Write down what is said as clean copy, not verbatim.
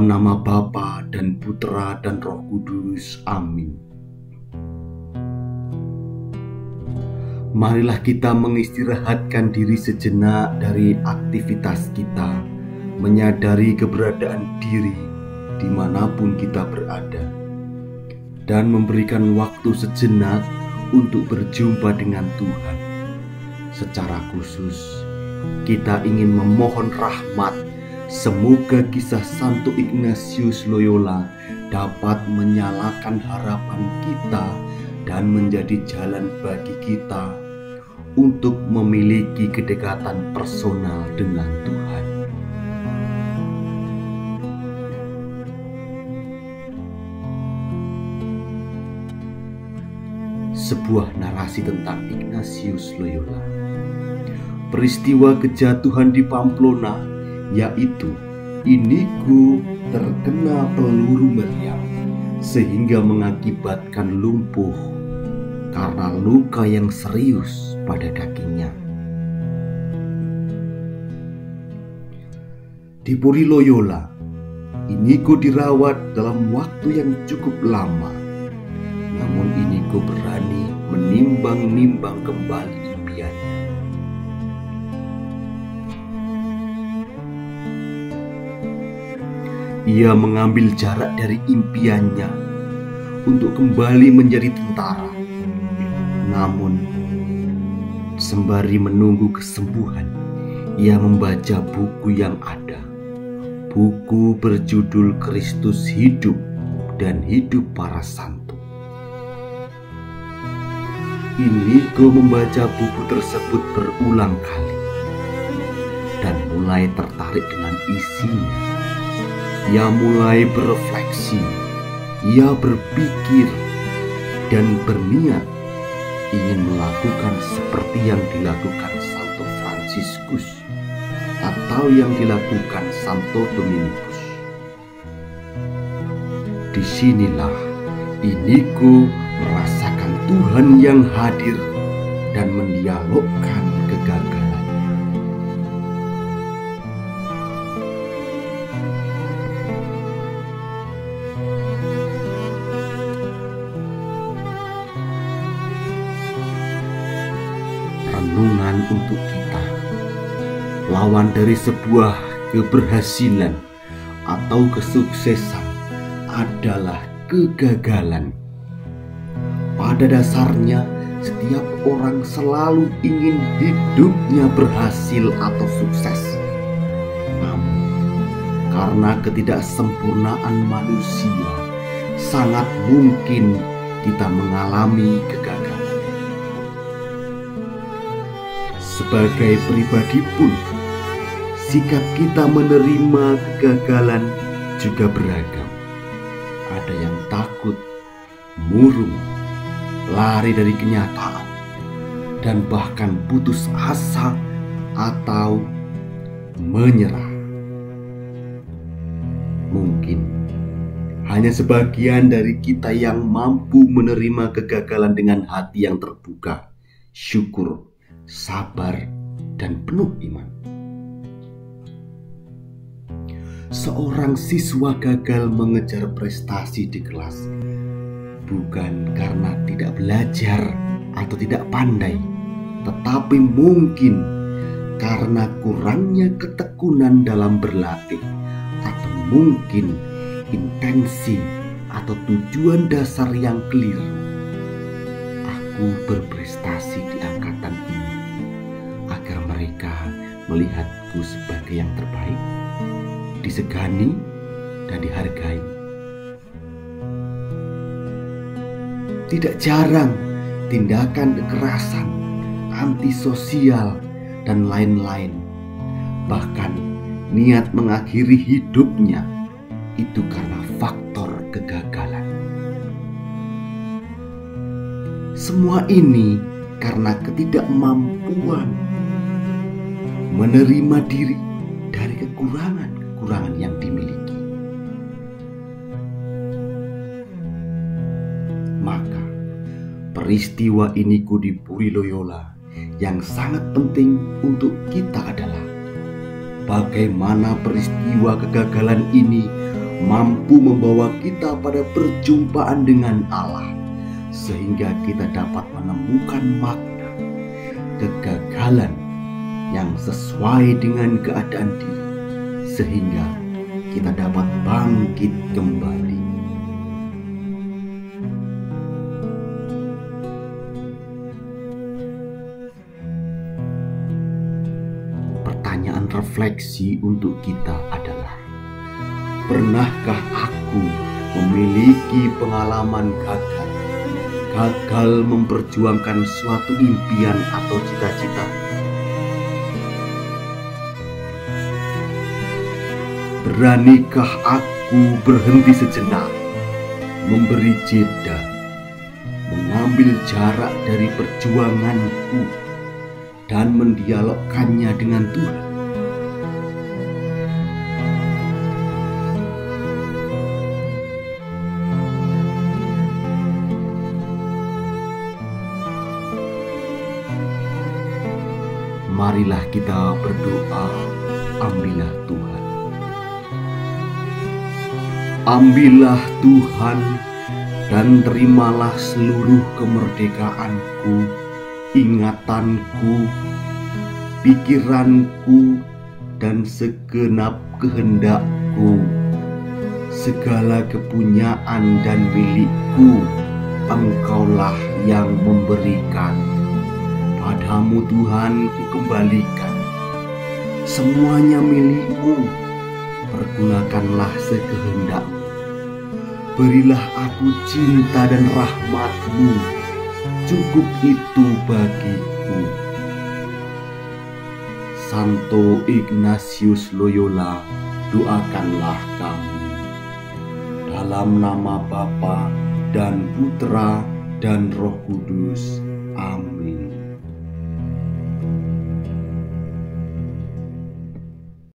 dalam nama Bapa dan Putra dan Roh Kudus. Amin. Marilah kita mengistirahatkan diri sejenak dari aktivitas kita, menyadari keberadaan diri dimanapun kita berada, dan memberikan waktu sejenak untuk berjumpa dengan Tuhan. Secara khusus, kita ingin memohon rahmat. Semoga kisah Santo Ignatius Loyola dapat menyalakan harapan kita dan menjadi jalan bagi kita untuk memiliki kedekatan personal dengan Tuhan. Sebuah narasi tentang Ignatius Loyola. Peristiwa kejatuhan di Pamplona, yaitu Inigo terkena peluru meriam sehingga mengakibatkan lumpuh karena luka yang serius pada kakinya. Di Puri Loyola, Inigo dirawat dalam waktu yang cukup lama. Namun Inigo berani menimbang-nimbang kembali impiannya. Ia mengambil jarak dari impiannya untuk kembali menjadi tentara. Namun, sembari menunggu kesembuhan, ia membaca buku yang ada. Buku berjudul Kristus Hidup dan Hidup Para Santo. Inigo membaca buku tersebut berulang kali dan mulai tertarik dengan isinya. Ia mulai berefleksi, ia berpikir dan berniat ingin melakukan seperti yang dilakukan Santo Fransiskus atau yang dilakukan Santo Dominikus. Disinilah Inigo merasakan Tuhan yang hadir dan mendialogkan kegagalan. Renungan untuk kita. Lawan dari sebuah keberhasilan atau kesuksesan adalah kegagalan. Pada dasarnya, setiap orang selalu ingin hidupnya berhasil atau sukses. Namun, karena ketidaksempurnaan manusia, sangat mungkin kita mengalami kegagalan. Sebagai pribadi pun, sikap kita menerima kegagalan juga beragam. Ada yang takut, murung, lari dari kenyataan, dan bahkan putus asa atau menyerah. Mungkin hanya sebagian dari kita yang mampu menerima kegagalan dengan hati yang terbuka, syukur, sabar, dan penuh iman. Seorang siswa gagal mengejar prestasi di kelas bukan karena tidak belajar atau tidak pandai, tetapi mungkin karena kurangnya ketekunan dalam berlatih, atau mungkin intensi atau tujuan dasar yang keliru. Aku berprestasi di angkatan ini agar mereka melihatku sebagai yang terbaik, disegani dan dihargai. Tidak jarang tindakan kekerasan, antisosial, dan lain-lain, bahkan niat mengakhiri hidupnya, itu karena faktor kegagalan. Semua ini karena ketidakmampuan menerima diri dari kekurangan yang dimiliki. Maka peristiwa Inigo di Puri Loyola yang sangat penting untuk kita adalah bagaimana peristiwa kegagalan ini mampu membawa kita pada perjumpaan dengan Allah, sehingga kita dapat menemukan makna kegagalan yang sesuai dengan keadaan diri, sehingga kita dapat bangkit kembali. Pertanyaan refleksi untuk kita adalah, pernahkah aku memiliki pengalaman gagal memperjuangkan suatu impian atau cita-cita? Beranikah aku berhenti sejenak, memberi jeda, mengambil jarak dari perjuanganku, dan mendialogkannya dengan Tuhan? Marilah kita berdoa. Ambillah Tuhan. Ambillah Tuhan, dan terimalah seluruh kemerdekaanku, ingatanku, pikiranku, dan segenap kehendakku. Segala kepunyaan dan milikku, Engkaulah yang memberikan. Padamu Tuhan kukembalikan, semuanya milik-Mu. Pergunakanlah sekehendak-Mu. Berilah aku cinta dan rahmat-Mu, cukup itu bagiku. Santo Ignatius Loyola, doakanlah kami. Dalam nama Bapa dan Putra dan Roh Kudus.